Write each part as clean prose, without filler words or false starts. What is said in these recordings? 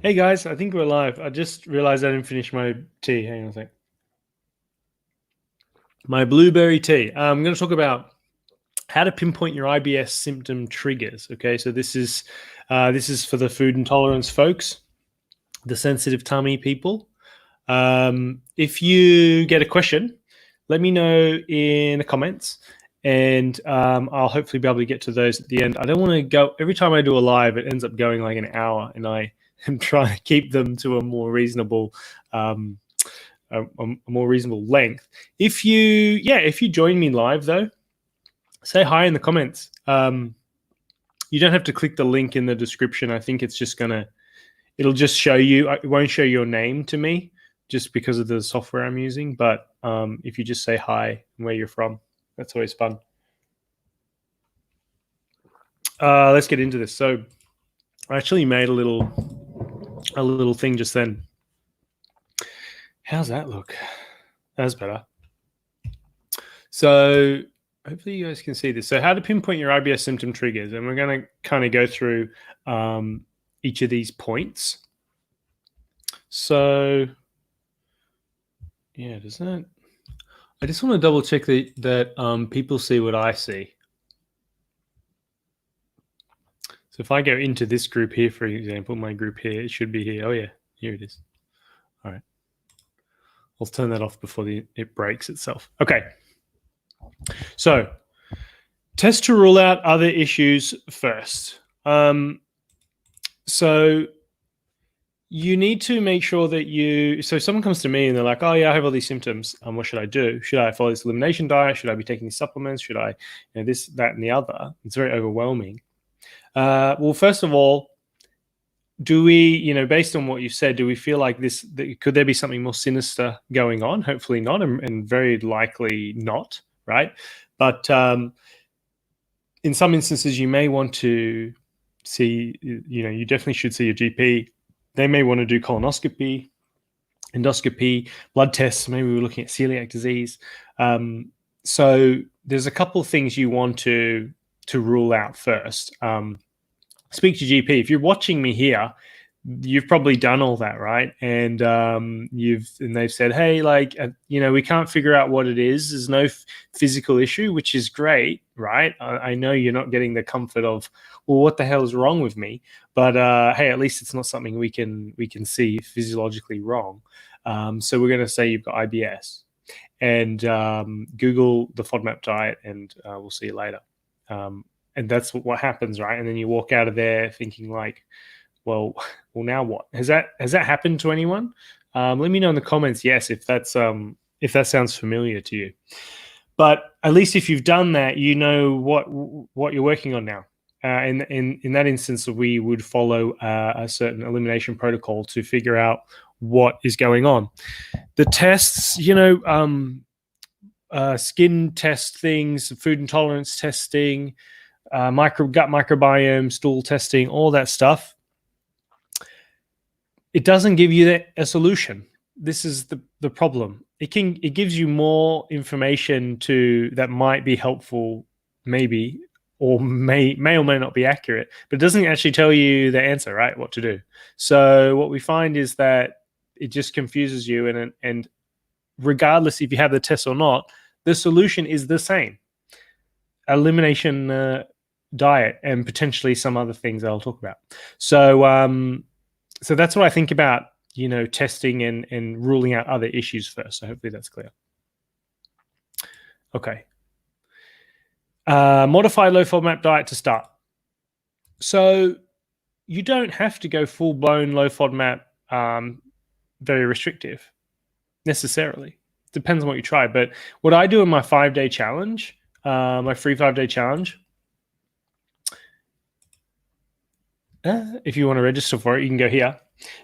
Hey guys, I think we're live. I just realized I didn't finish my tea. Hang on a sec. My blueberry tea. I'm going to talk about how to pinpoint your IBS symptom triggers. Okay, so this is for the food intolerance folks, the sensitive tummy people. If you get a question, let me know in the comments, and I'll hopefully be able to get to those at the end. I don't want to go every time I do a live; it ends up going like an hour, and I am trying to keep them to a more reasonable. A more reasonable length. If you join me live though, say hi in the comments. You don't have to click the link in the description. I think it's just it'll just show you. It won't show your name to me just because of the software I'm using. But if you just say hi and where you're from, that's always fun. Let's get into this. So I actually made a little thing just then. How's that look? That's better. So hopefully you guys can see this. So how to pinpoint your IBS symptom triggers. And we're going to kind of go through each of these points. So yeah, does that... I just want to double check that people see what I see. So if I go into this group here, for example, my group here, it should be here. Oh yeah, here it is. All right. I'll turn that off before it breaks itself. Okay. So test to rule out other issues first. So you need to make sure that so someone comes to me and they're like, oh yeah, I have all these symptoms. What should I do? Should I follow this elimination diet? Should I be taking these supplements? Should I, this, that, and the other? It's very overwhelming. Well, first of all, do we, based on what you said, do we feel like could there be something more sinister going on? Hopefully not, and very likely not, right? But in some instances, you may want to see, you definitely should see your GP. They may want to do colonoscopy, endoscopy, blood tests. Maybe we're looking at celiac disease. So there's a couple of things you want to rule out first. Speak to GP. If you're watching me here, you've probably done all that, right? And they've said, hey, we can't figure out what it is. There's no physical issue, which is great, right? I know you're not getting the comfort of, well, what the hell is wrong with me? But hey, at least it's not something we can see physiologically wrong. So we're going to say you've got IBS, and Google the FODMAP diet, and we'll see you later. And that's what happens, right? And then you walk out of there thinking like, well, now what? Has that happened to anyone? Let me know in the comments, yes, if that sounds familiar to you. But at least if you've done that, you know what you're working on now. In that instance, we would follow a certain elimination protocol to figure out what is going on. The tests, skin test things, food intolerance testing, gut microbiome, stool testing, all that stuff. It doesn't give you a solution. This is the problem. It gives you more information that might be helpful, maybe, or may or may not be accurate, but it doesn't actually tell you the answer, right? What to do. So what we find is that it just confuses you, and regardless if you have the test or not, the solution is the same: elimination diet and potentially some other things I'll talk about. So so that's what I think about, testing and ruling out other issues first. So hopefully that's clear. Okay. Modified low FODMAP diet to start. So you don't have to go full-blown low FODMAP, very restrictive necessarily. Depends on what you try. But what I do in my 5-day challenge, my free 5-day challenge, if you want to register for it, you can go here,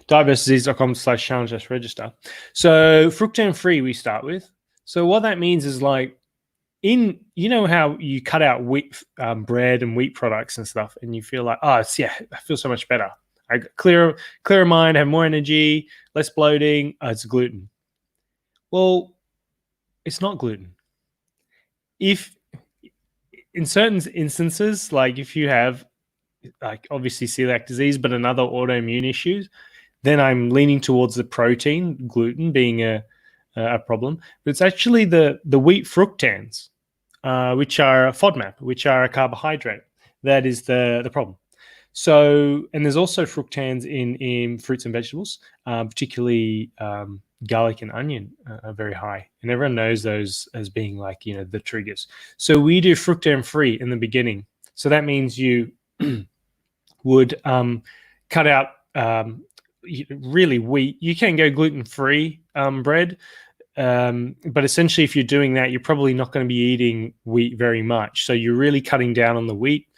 diabetesdisease.com/challenge-register. So fructose free we start with. So what that means is like, how you cut out wheat, bread and wheat products and stuff, and you feel like, I feel so much better. I got clearer mind, have more energy, less bloating. It's gluten. Well, it's not gluten. If in certain instances, like if you have, like obviously celiac disease, but another autoimmune issues, then I'm leaning towards the protein, gluten being a problem. But it's actually the wheat fructans, which are a FODMAP, which are a carbohydrate. That is the problem. So, and there's also fructans in fruits and vegetables, particularly garlic and onion are very high. And everyone knows those as being like, the triggers. So we do fructan free in the beginning. So that means you would cut out really wheat. You can go gluten-free bread. But essentially, if you're doing that, you're probably not going to be eating wheat very much. So you're really cutting down on the wheat,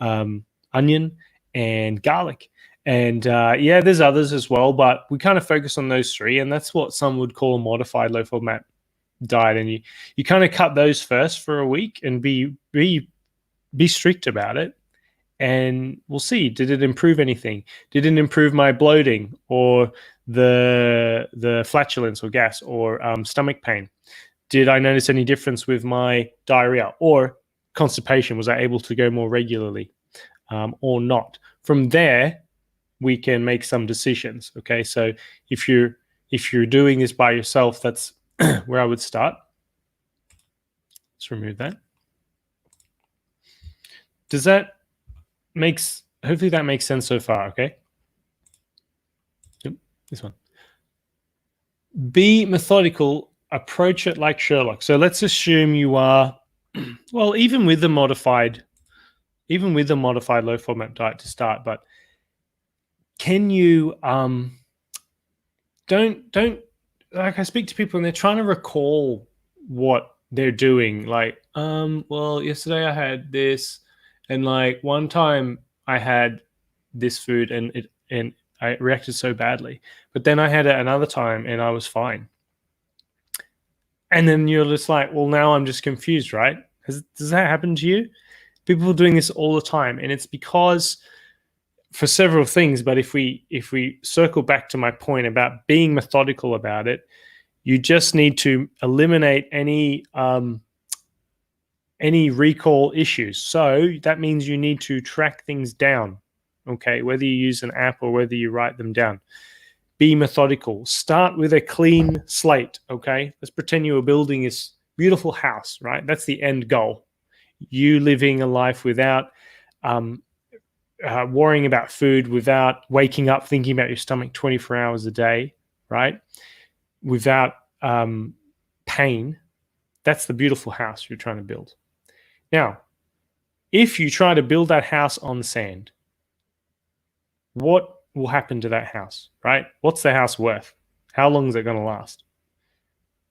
onion, and garlic. And there's others as well, but we kind of focus on those three. And that's what some would call a modified low FODMAP diet. And you kind of cut those first for a week and be strict about it. And we'll see, did it improve anything? Did it improve my bloating or the flatulence or gas or stomach pain? Did I notice any difference with my diarrhea or constipation? Was I able to go more regularly or not? From there, we can make some decisions. Okay, so if you're doing this by yourself, that's where I would start. Let's remove that. Does that hopefully that makes sense so far? Okay. Yep, this one. Be methodical, approach it like Sherlock. So let's assume you are, well, even with the modified low FODMAP diet to start, but can you don't like, I speak to people and they're trying to recall what they're doing. Like, well, yesterday I had this, and like one time I had this food and I reacted so badly, but then I had it another time and I was fine. And then you're just like, well, now I'm just confused, right? Does that happen to you? People are doing this all the time, and it's because for several things. But if we circle back to my point about being methodical about it, you just need to eliminate any recall issues. So that means you need to track things down, okay? Whether you use an app or whether you write them down. Be methodical. Start with a clean slate, okay? Let's pretend you were building this beautiful house, right? That's the end goal. You living a life without worrying about food, without waking up thinking about your stomach 24 hours a day, right? Without pain. That's the beautiful house you're trying to build. Now, if you try to build that house on sand, what will happen to that house, right? What's the house worth? How long is it going to last,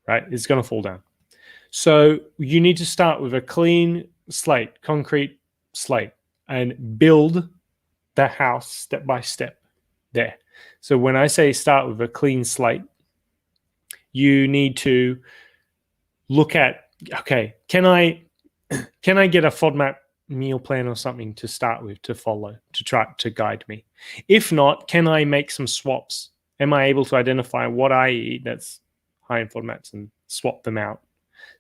right? It's going to fall down. So you need to start with a clean slate, concrete slate, and build the house step by step there. So when I say start with a clean slate, you need to look at, okay, can I get a FODMAP meal plan or something to start with, to follow, to try to guide me? If not, can I make some swaps? Am I able to identify what I eat that's high in FODMAPs and swap them out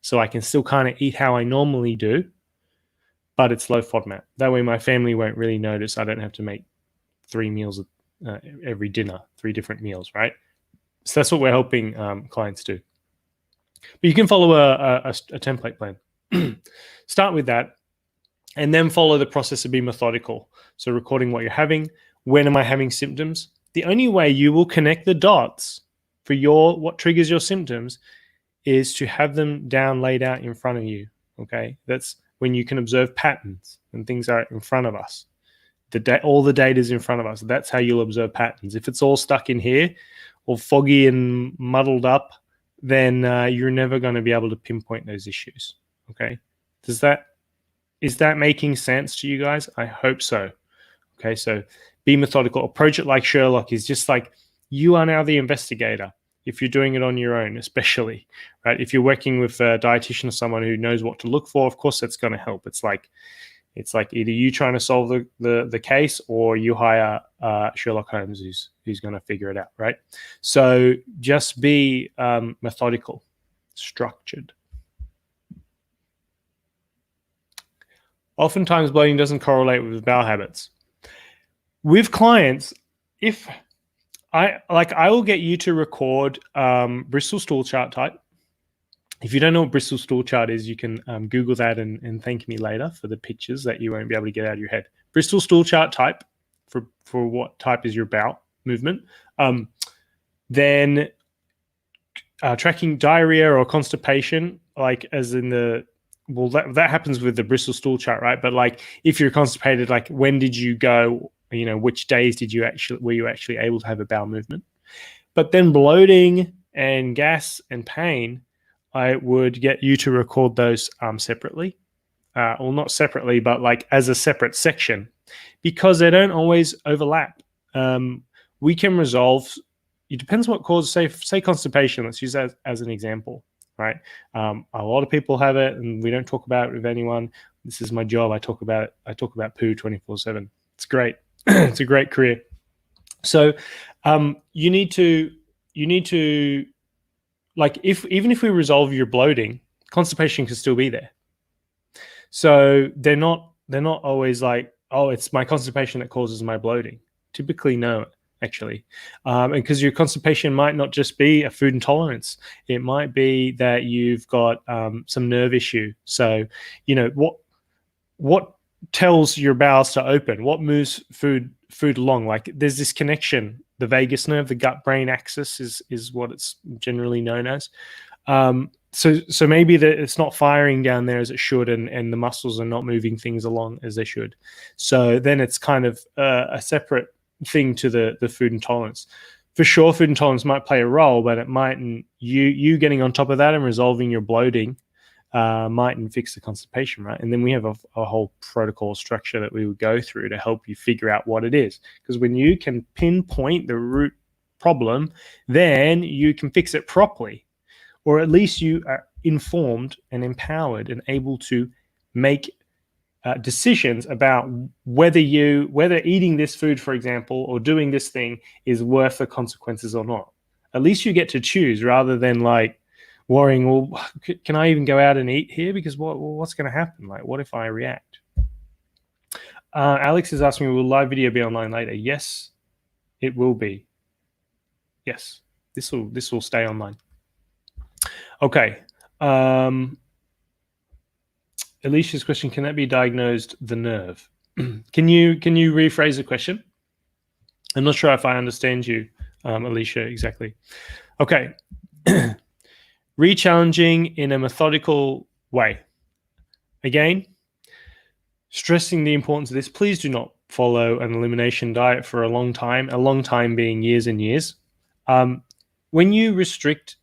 so I can still kind of eat how I normally do, but it's low FODMAP? That way my family won't really notice. I don't have to make 3 meals every dinner, 3 different meals, right? So that's what we're helping clients do. But you can follow a template plan. Start with that, and then follow the process of being methodical. So recording what you're having. When am I having symptoms? The only way you will connect the dots for what triggers your symptoms is to have them laid out in front of you. Okay, that's when you can observe patterns and things are in front of us. All the data is in front of us. That's how you'll observe patterns. If it's all stuck in here or foggy and muddled up, then you're never going to be able to pinpoint those issues. Okay, is that making sense to you guys? I hope so. Okay, so be methodical. Approach it like Sherlock. Is just like, you are now the investigator. If you're doing it on your own, especially, right? If you're working with a dietitian or someone who knows what to look for, of course that's going to help. It's like either you trying to solve the case, or you hire Sherlock Holmes who's going to figure it out, right? So just be methodical, structured. Oftentimes, bloating doesn't correlate with bowel habits. With clients, if I will get you to record Bristol stool chart type. If you don't know what Bristol stool chart is, you can Google that and thank me later for the pictures that you won't be able to get out of your head. Bristol stool chart type for what type is your bowel movement. Then tracking diarrhea or constipation, like as in that happens with the Bristol stool chart, right? But like if you're constipated, like when did you go? Which days were you actually able to have a bowel movement? But then bloating and gas and pain, I would get you to record those separately. Well, not separately, but like as a separate section, because they don't always overlap. We can resolve. It depends what causes. Say constipation. Let's use that as an example, right? A lot of people have it, and we don't talk about it with anyone. This is my job. I talk about poo 24/7. It's great. It's a great career. So you need to like even if we resolve your bloating, constipation can still be there. So they're not always like, oh, it's my constipation that causes my bloating. Typically, no, actually. And because your constipation might not just be a food intolerance. It might be that you've got some nerve issue. So, what tells your bowels to open? What moves food along? Like there's this connection. The vagus nerve, the gut-brain axis is what it's generally known as. So maybe that it's not firing down there as it should, and the muscles are not moving things along as they should. So then it's kind of a separate thing to the food intolerance. For sure, food intolerance might play a role, but it mightn't. You getting on top of that and resolving your bloating mightn't fix the constipation, right? And then we have a whole protocol structure that we would go through to help you figure out what it is. Because when you can pinpoint the root problem, then you can fix it properly. Or at least you are informed and empowered and able to make decisions about whether eating this food, for example, or doing this thing is worth the consequences or not. At least you get to choose rather than like worrying, well, can I even go out and eat here? Because what's going to happen? Like, what if I react? Alex is asking, will live video be online later? Yes, it will be. Yes, this will stay online. Okay. Alicia's question, can that be diagnosed the nerve? Can you rephrase the question? I'm not sure if I understand you, Alicia, exactly. Okay. Re-challenging in a methodical way. Again, stressing the importance of this. Please do not follow an elimination diet for a long time being years and years. When you restrict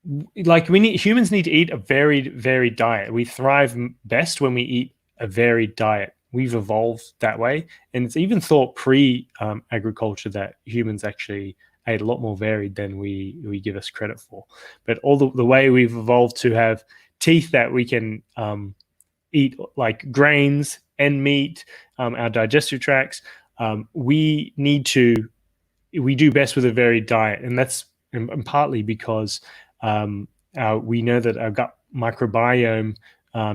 humans need to eat a varied diet. We thrive best when we eat a varied diet. We've evolved that way, and it's even thought pre-agriculture that humans actually ate a lot more varied than we give us credit for. But all the way we've evolved to have teeth that we can eat like grains and meat, our digestive tracts, we do best with a varied diet, and that's partly because we know that our gut microbiome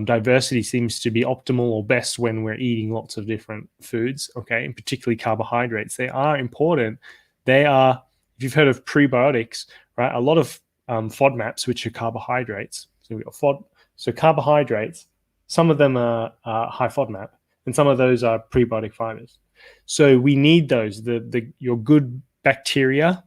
diversity seems to be optimal or best when we're eating lots of different foods, okay, and particularly carbohydrates. They are important. They are, if you've heard of prebiotics, right, a lot of FODMAPs, which are carbohydrates. So we've got carbohydrates, some of them are high FODMAP, and some of those are prebiotic fibers. So we need those. Your good bacteria,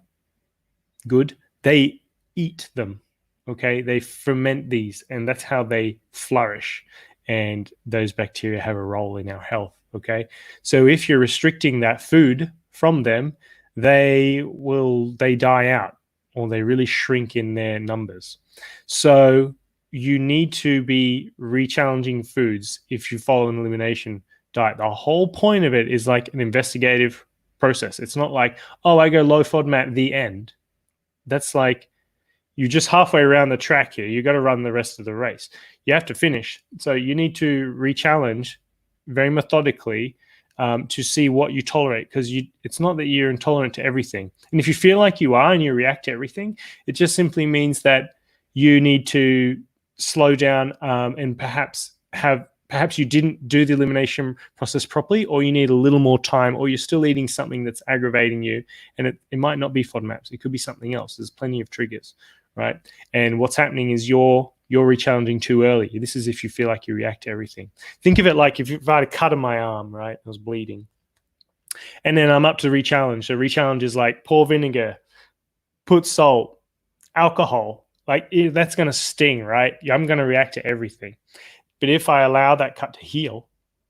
they eat them, okay? They ferment these, and that's how they flourish. And those bacteria have a role in our health, okay? So if you're restricting that food from them, they die out, or they really shrink in their numbers. So you need to be re-challenging foods if you follow an elimination diet. The whole point of it is like an investigative process. It's not like, oh, I go low FODMAP, the end. That's like, you're just halfway around the track here. You got to run the rest of the race. You have to finish. So you need to re-challenge very methodically to see what you tolerate, because it's not that you're intolerant to everything. And if you feel like you are and you react to everything, it just simply means that you need to slow down and perhaps have perhaps you didn't do the elimination process properly, or you need a little more time, or you're still eating something that's aggravating you, and it might not be FODMAPs. It could be something else. There's plenty of triggers, right? And what's happening is you're rechallenging too early. This is if you feel like you react to everything. Think of it like if I had a cut on my arm, right? I was bleeding. And then I'm up to rechallenge. So rechallenge is like pour vinegar, put salt, alcohol. Like that's going to sting, right? I'm going to react to everything. But if I allow that cut to heal,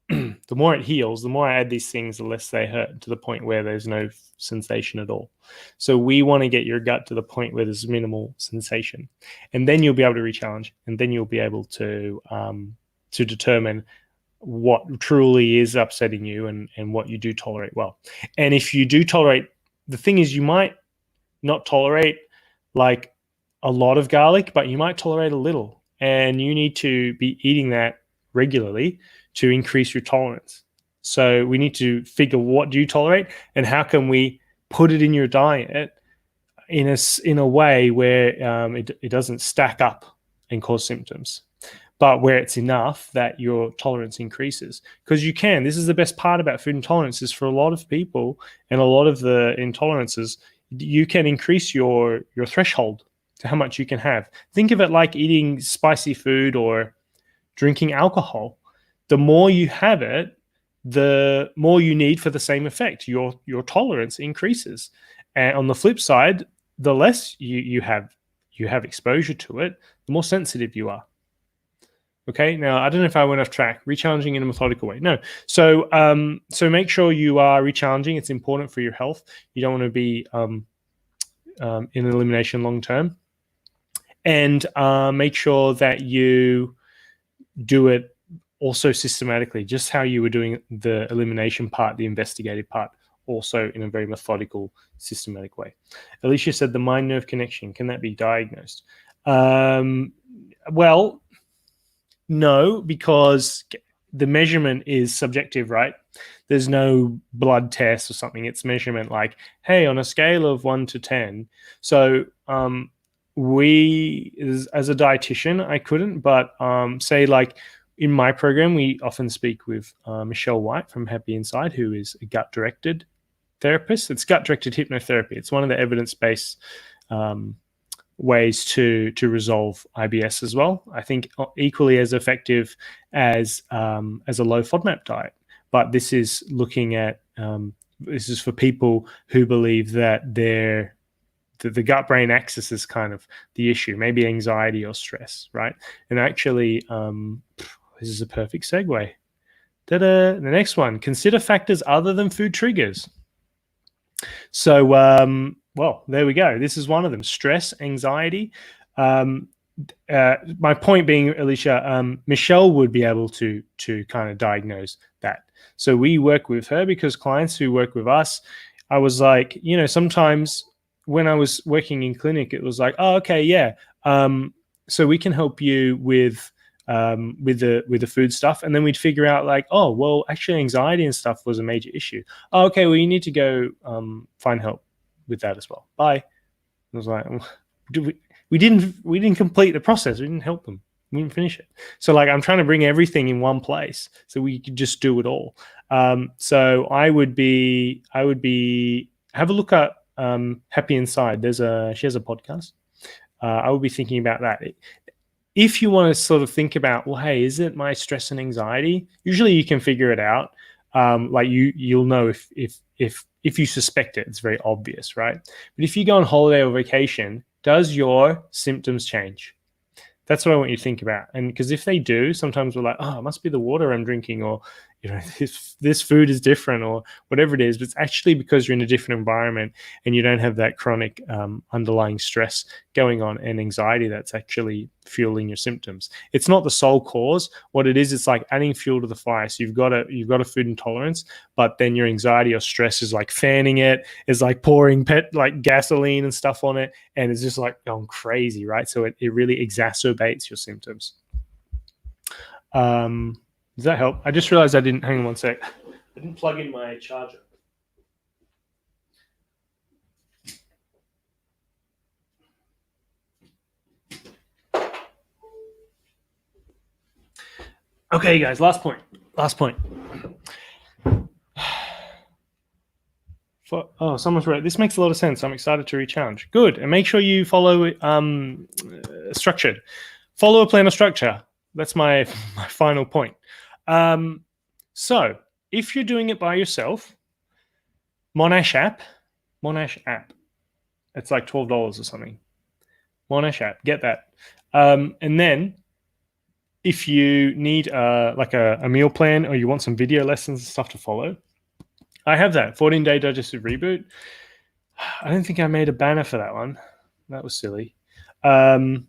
the more it heals, the more I add these things, the less they hurt, to the point where there's no sensation at all. So we want to get your gut to the point where there's minimal sensation, and then you'll be able to rechallenge, and then you'll be able to determine what truly is upsetting you and what you do tolerate well. And if you do tolerate, the thing is, you might not tolerate like a lot of garlic, but you might tolerate a little, and you need to be eating that regularly to increase your tolerance. So we need to figure, what do you tolerate, and how can we put it in your diet in a way where it doesn't stack up and cause symptoms, but where it's enough that your tolerance increases. Because you can. This is the best part about food intolerance, is for a lot of people and a lot of the intolerances, you can increase your threshold to how much you can have. Think of it like eating spicy food or drinking alcohol. The more you have it, the more you need for the same effect. Your tolerance increases. And on the flip side, the less you have exposure to it, the more sensitive you are. Okay, now I don't know if I went off track. Rechallenging in a methodical way. No. So make sure you are rechallenging. It's important for your health. You don't want to be in elimination long term. And make sure that you do it also systematically, just how you were doing the elimination part, the investigative part, also in a very methodical, systematic way. Alicia said the mind-nerve connection, can that be diagnosed? Well, no, because the measurement is subjective, right? There's no blood test or something. It's measurement like, hey, on a scale of 1 to 10. So we, as a dietitian, I couldn't, but say like in my program, we often speak with Michelle White from Happy Inside, who is a gut-directed therapist. It's gut-directed hypnotherapy. It's one of the evidence-based ways to resolve IBS as well. I think equally as effective as a low FODMAP diet. But this is looking at this is for people who believe that the gut-brain axis is kind of the issue, maybe anxiety or stress, right? And actually, this is a perfect segue. The next one, consider factors other than food triggers. So, well, there we go. This is one of them, stress, anxiety. My point being, Alicia, Michelle would be able to kind of diagnose that. So we work with her because clients who work with us, I was like, sometimes when I was working in clinic, it was like, oh, okay, yeah. So we can help you with the food stuff, and then we'd figure out like, oh, well, actually, anxiety and stuff was a major issue. Oh, okay, well, you need to go find help with that as well. Bye. I was like, we didn't complete the process. We didn't help them. We didn't finish it. So like, I'm trying to bring everything in one place so we could just do it all. So I would be have a look at Happy Inside. She has a podcast. I would be thinking about that. If you want to sort of think about, well, hey, is it my stress and anxiety? Usually you can figure it out. Like you'll know if you suspect it, it's very obvious, right? But if you go on holiday or vacation, does your symptoms change? That's what I want you to think about. And because if they do, sometimes we're like, oh, it must be the water I'm drinking, or this food is different, or whatever it is. But it's actually because you're in a different environment and you don't have that chronic underlying stress going on and anxiety that's actually fueling your symptoms. It's not the sole cause. What it is, it's like adding fuel to the fire. So you've got a food intolerance, but then your anxiety or stress is like fanning it, is like pouring like gasoline and stuff on it, and it's just like going crazy, right? So it really exacerbates your symptoms. Does that help? I just realized I didn't, hang on one sec. I didn't plug in my charger. Okay, guys, last point. Someone's right. This makes a lot of sense. I'm excited to re-challenge. Good. And make sure you follow structured. Follow a plan of structure. That's my final point. So if you're doing it by yourself, Monash app. It's like $12 or something. Monash app. Get that. And then if you need like a meal plan or you want some video lessons and stuff to follow, I have that 14-day digestive reboot. I don't think I made a banner for that one. That was silly. I'll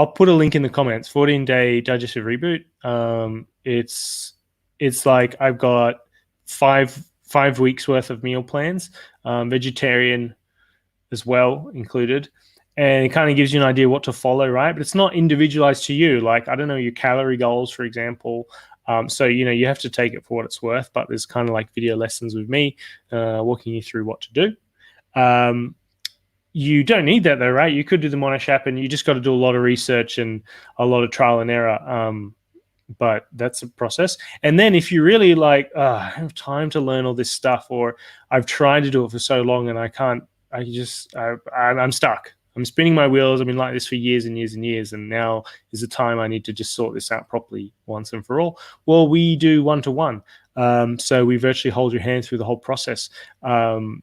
put a link in the comments. 14-day digestive reboot. It's like I've got five weeks worth of meal plans, vegetarian as well included, and it kind of gives you an idea what to follow, right? But it's not individualized to you. Like, I don't know, your calorie goals, for example. So, you have to take it for what it's worth, but there's kind of like video lessons with me walking you through what to do. You don't need that though, right? You could do the Monash app and you just got to do a lot of research and a lot of trial and error. But that's a process. And then if you really like, I have time to learn all this stuff, or I've tried to do it for so long and I'm stuck. I'm spinning my wheels. I've been like this for years and years and years. And now is the time I need to just sort this out properly once and for all. Well, we do one-to-one. So we virtually hold your hand through the whole process.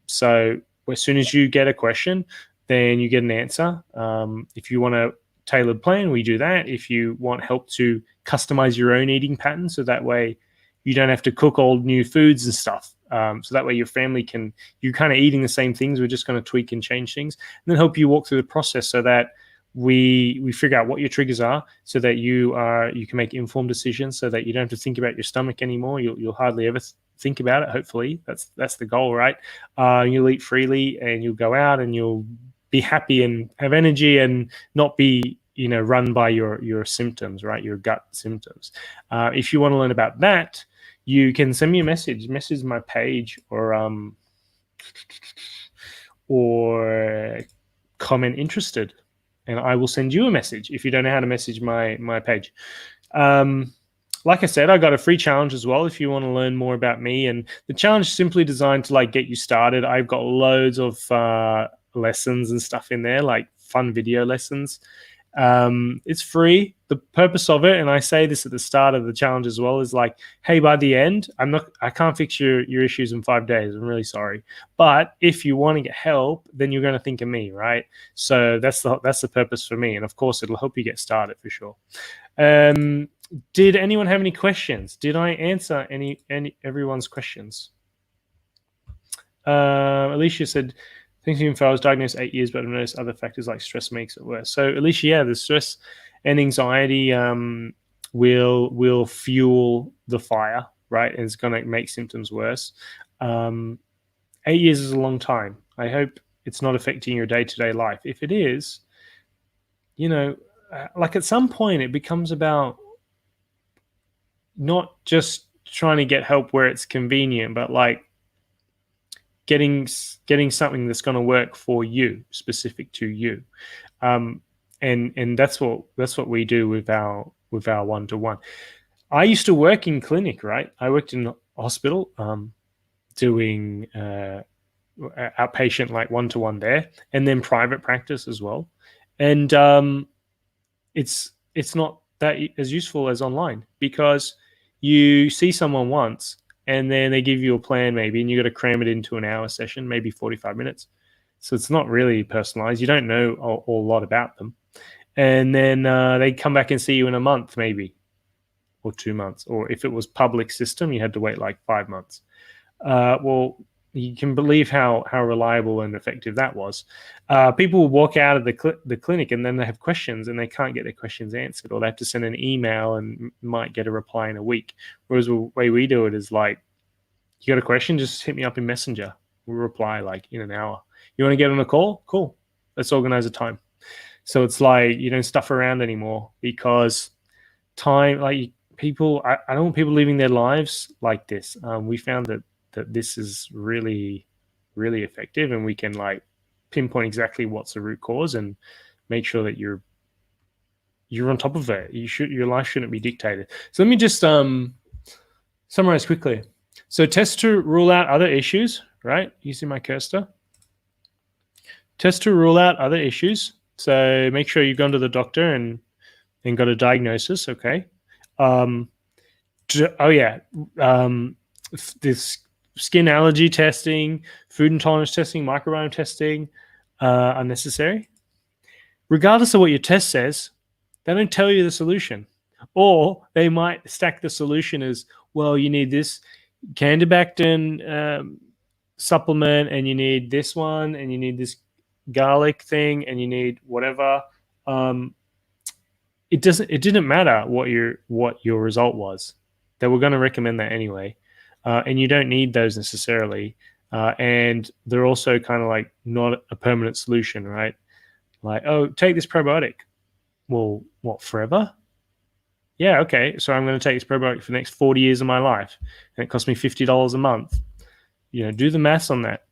So as soon as you get a question, then you get an answer. If you want a tailored plan, we do that. If you want help to customize your own eating pattern, so that way you don't have to cook all new foods and stuff. So that way your family you're kind of eating the same things. We're just going to tweak and change things, and then help you walk through the process so that we figure out what your triggers are, so that you can make informed decisions, so that you don't have to think about your stomach anymore. You'll hardly ever think about it. Hopefully that's the goal, right? You'll eat freely and you'll go out and you'll be happy and have energy and not be run by your symptoms, right? Your gut symptoms. If you want to learn about that, you can send me a message my page, or comment interested, and I will send you a message if you don't know how to message my page. Like I said, I got a free challenge as well if you want to learn more about me. And the challenge is simply designed to like get you started. I've got loads of lessons and stuff in there, like fun video lessons. It's free. The purpose of it, and I say this at the start of the challenge as well, is like, hey, by the end, I can't fix your issues in 5 days. I'm really sorry. But if you want to get help, then you're going to think of me, right? So that's the purpose for me. And of course, it'll help you get started for sure. Did anyone have any questions? Did I answer everyone's questions? Alicia said, thinks if I was diagnosed 8 years, but I've noticed other factors like stress makes it worse. So Alicia, yeah, the stress and anxiety will fuel the fire, right? And it's going to make symptoms worse. 8 years is a long time. I hope it's not affecting your day-to-day life. If it is, like at some point it becomes about not just trying to get help where it's convenient, but like getting something that's going to work for you, specific to you. And that's what we do with our one-to-one. I used to work in clinic, right? I worked in hospital, doing outpatient like one-to-one there, and then private practice as well. And it's not that as useful as online, because you see someone once and then they give you a plan maybe, and you got to cram it into an hour session, maybe 45 minutes. So it's not really personalized. You don't know a lot about them. And then they come back and see you in a month maybe, or 2 months. Or if it was public system, you had to wait like 5 months. Well, you can believe how reliable and effective that was. People will walk out of the clinic and then they have questions and they can't get their questions answered, or they have to send an email and might get a reply in a week. Whereas the way we do it is like, you got a question, just hit me up in Messenger. We'll reply like in an hour. You want to get on a call? Cool. Let's organize a time. So it's like you don't stuff around anymore, because time, like people, I don't want people living their lives like this. We found that this is really, really effective, and we can like pinpoint exactly what's the root cause and make sure that you're you're on top of it. Your life shouldn't be dictated. So let me just summarize quickly. So test to rule out other issues, right? You see my cursor? Test to rule out other issues. So make sure you've gone to the doctor and got a diagnosis, okay? This skin allergy testing, food intolerance testing, microbiome testing are necessary. Regardless of what your test says, they don't tell you the solution. Or they might stack the solution as, well, you need this Candibactin supplement, and you need this one, and you need this garlic thing, and you need whatever. It didn't matter what your result was. They were going to recommend that anyway, and you don't need those necessarily. And they're also kind of like not a permanent solution, right? Like, oh, take this probiotic. Well, what, forever? Yeah, okay. So I'm going to take this probiotic for the next 40 years of my life, and it costs me $50 a month. Do the maths on that.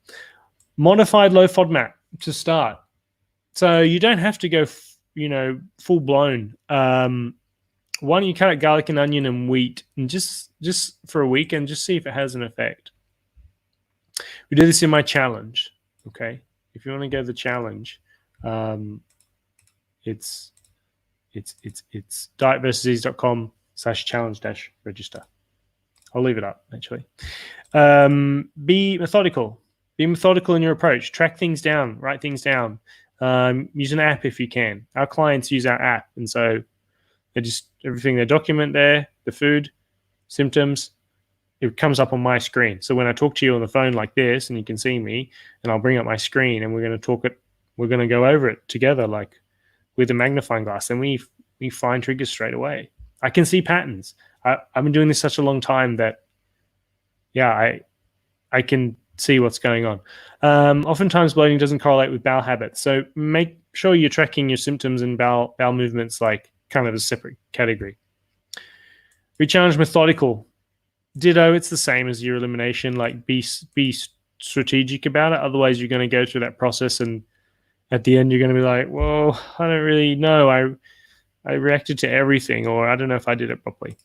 Modified low FODMAP to start. So you don't have to go, full blown. Why don't you cut out garlic and onion and wheat, and just for a week, and just see if it has an effect. We do this in my challenge. Okay, if you want to go the challenge, it's dietversusdisease.com/challenge-register. I'll leave it up, actually. Be methodical. Be methodical in your approach. Track things down. Write things down. Use an app if you can. Our clients use our app, and so everything they document there, the food, symptoms, it comes up on my screen. So when I talk to you on the phone like this, and you can see me, and I'll bring up my screen, and we're going to go over it together, like with a magnifying glass, and we find triggers straight away. I can see patterns. I've been doing this such a long time that, I can see what's going on. Oftentimes, bloating doesn't correlate with bowel habits, so make sure you're tracking your symptoms and bowel movements like kind of a separate category. Re-challenge methodical. Ditto, it's the same as your elimination. Like, be strategic about it. Otherwise, you're going to go through that process, and at the end, you're going to be like, well, I don't really know. I reacted to everything, or I don't know if I did it properly.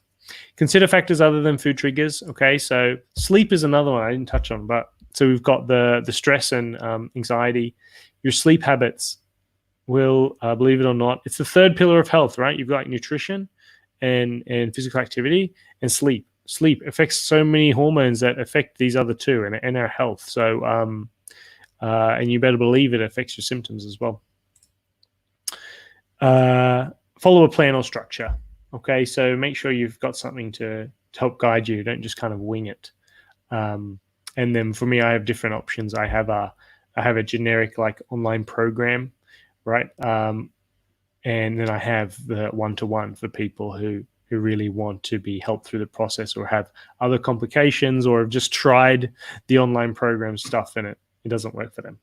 Consider factors other than food triggers. Okay, so sleep is another one I didn't touch on, but so we've got the stress and anxiety. Your sleep habits will, believe it or not, it's the third pillar of health, right? You've got nutrition and physical activity and sleep. Sleep affects so many hormones that affect these other two and our health. So, and you better believe it affects your symptoms as well. Follow a plan or structure. Okay, so make sure you've got something to help guide you. Don't just kind of wing it. And then for me, I have different options. I have a generic like online program, right? And then I have the one-to-one for people who really want to be helped through the process, or have other complications, or have just tried the online program stuff and it doesn't work for them.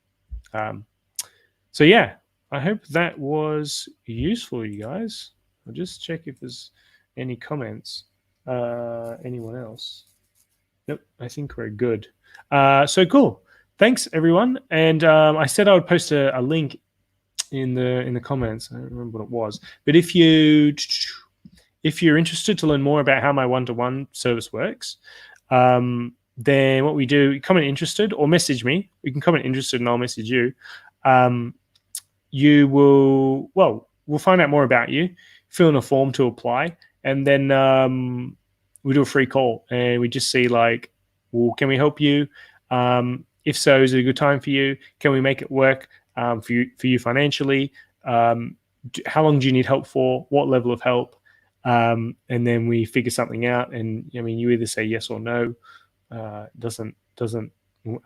So yeah, I hope that was useful, you guys. I'll just check if there's any comments. Anyone else? Nope, I think we're good. So cool. Thanks, everyone. And I said I would post a link in the comments. I don't remember what it was. But if you're interested to learn more about how my one-to-one service works, then what we do, comment interested or message me. You can comment interested and I'll message you. We'll find out more about you, fill in a form to apply, and then we do a free call and we just see like, well, can we help you? If so, is it a good time for you? Can we make it work for you financially? How long do you need help for? What level of help? And then we figure something out. And I mean, you either say yes or no.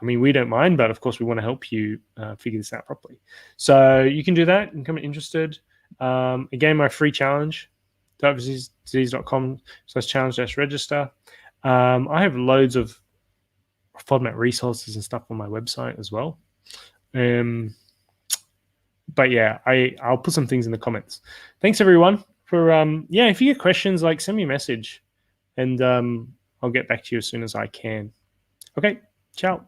We don't mind, but of course we want to help you figure this out properly. So you can do that. You can come interested. Again, my free challenge, dietversusdisease.com/challenge-register. I have loads of FODMAP resources and stuff on my website as well. But yeah, I'll put some things in the comments. Thanks everyone for if you get questions, like send me a message and I'll get back to you as soon as I can. Okay, ciao.